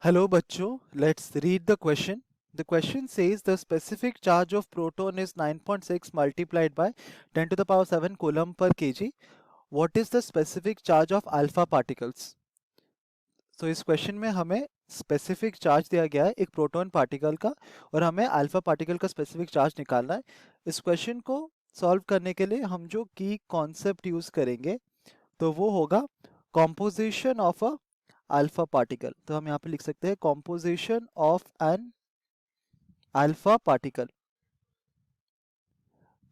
Hello bachcho, let's read the question. The question says the specific charge of proton is 9.6 multiplied by 10 to the power 7 coulomb per kg. What is the specific charge of alpha particles? So इस question में हमें specific charge दिया गया है एक proton particle का और हमें अल्फा पार्टिकल का स्पेसिफिक चार्ज निकालना है। इस क्वेश्चन को सॉल्व करने के लिए हम जो की कॉन्सेप्ट यूज करेंगे तो वो होगा composition of a alpha particle. तो हम यहाँ पे लिख सकते हैं composition of an alpha particle.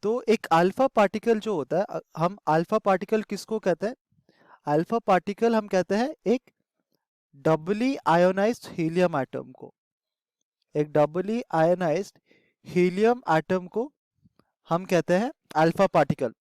तो एक अल्फा पार्टिकल जो होता है हम अल्फा पार्टिकल किसको कहते हैं? अल्फा पार्टिकल हम कहते हैं एक डबली आयोनाइज्ड हीलियम एटम को। एक डबली आयोनाइज्ड हीलियम एटम को हम कहते हैं अल्फा पार्टिकल।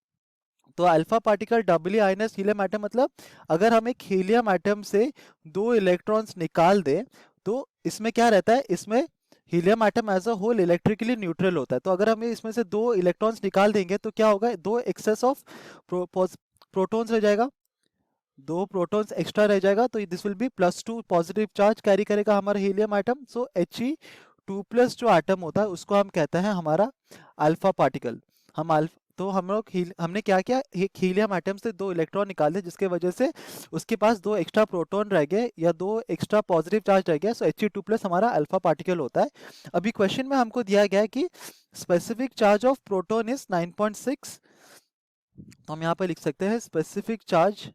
तो अल्फा पार्टिकल डबली आयनस हीलियम एटम मतलब अगर हम एक हीलियम एटम से दो इलेक्ट्रॉन्स निकाल दें तो इसमें क्या रहता है, इसमें helium atom as a whole electrically neutral होता है। तो अगर हम इसमें से दो इलेक्ट्रॉन्स निकाल देंगे तो क्या होगा, दो एक्सेस ऑफ प्रोटॉन्स रह जाएगा, दो प्रोटॉन्स एक्स्ट्रा रह जाएगा। तो this will be +2 positive charge carry करेगा हमारा हीलियम एटम। सो He2+ जो एटम होता है उसको हम कहते हैं हमारा अल्फा पार्टिकल। तो हम लोग हमने क्या किया, एक हीलियम एटम से दो इलेक्ट्रॉन निकाले जिसके वजह से उसके पास दो एक्स्ट्रा प्रोटॉन रह गए या दो एक्स्ट्रा पॉजिटिव चार्ज रह गया। सो He2+ हमारा अल्फा पार्टिकल होता है। अभी क्वेश्चन में हमको दिया गया है कि specific charge of proton is 9.6। तो हम यहाँ पे लिख सकते हैं स्पेसिफिक चार्ज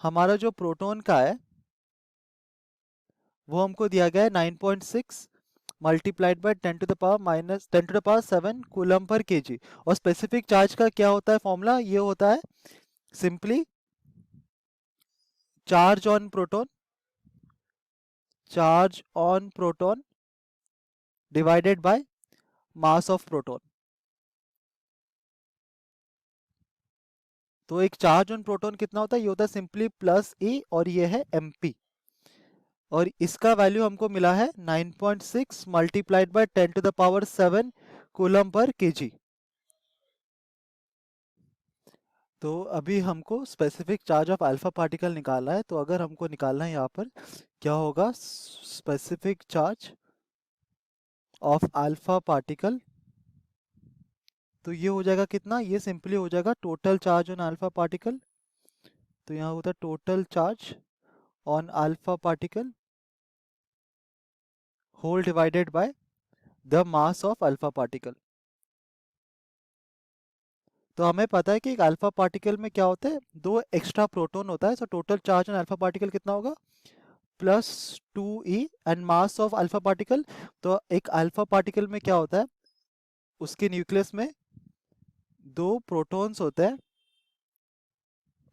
हमारा जो प्रोटॉन का है वो हमको दिया गया है 9.6 multiplied by 10 to the power coulomb per KG. और स्पेसिफिक चार्ज का क्या होता है फॉर्मूला, ये होता है simply charge on proton, charge on proton divided by mass of proton. तो एक चार्ज ऑन प्रोटॉन कितना होता है, ये होता है सिंपली +E और ये है mp। और इसका वैल्यू हमको मिला है 9.6 multiplied by 10 to the power 7 coulomb per KG. तो अभी हमको specific charge of alpha particle निकालना है। तो अगर हमको निकालना है यहाँ पर क्या होगा, specific charge of alpha particle, तो ये हो जाएगा कितना, ये सिंपली हो जाएगा total charge on alpha particle. तो यहाँ होता है total charge on alpha particle whole divided by the mass of alpha particle. तो हमें पता है कि एक अल्फा पार्टिकल में क्या होता है, दो एक्स्ट्रा प्रोटॉन होता है। So total charge on alpha particle कितना होगा, +2E and mass of alpha particle. तो एक अल्फा पार्टिकल में क्या होता है, उसके न्यूक्लियस में दो प्रोटॉन्स होते हैं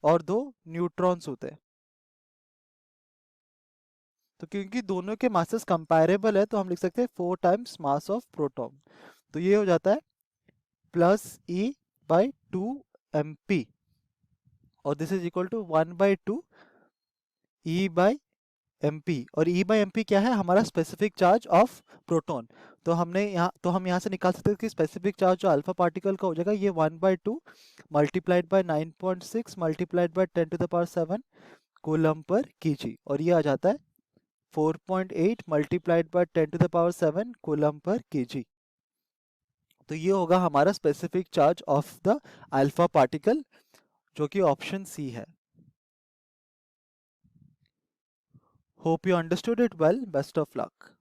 और दो न्यूट्रॉन्स होते हैं। तो क्योंकि दोनों के मासेस कंपैरेबल है तो हम लिख सकते हैं 4 टाइम्स मास ऑफ प्रोटॉन। तो ये हो जाता है +E/2mp और this is equal to 1/2 E/mp। और E/mp क्या है, हमारा स्पेसिफिक चार्ज ऑफ प्रोटॉन। तो हम यहाँ से निकाल सकते हैं कि स्पेसिफिक चार्ज जो अल्फा पार्टिकल का हो जाएगा ये 1/2 multiplied by 9.6 multiplied by 10 to the power 7 coulomb per KG. और ये आ जाता है 4.8 multiplied by 10 to the power 7 coulomb per KG. तो ये होगा हमारा specific charge of the alpha particle, जो कि ऑप्शन सी है। Hope you understood it well. Best of luck.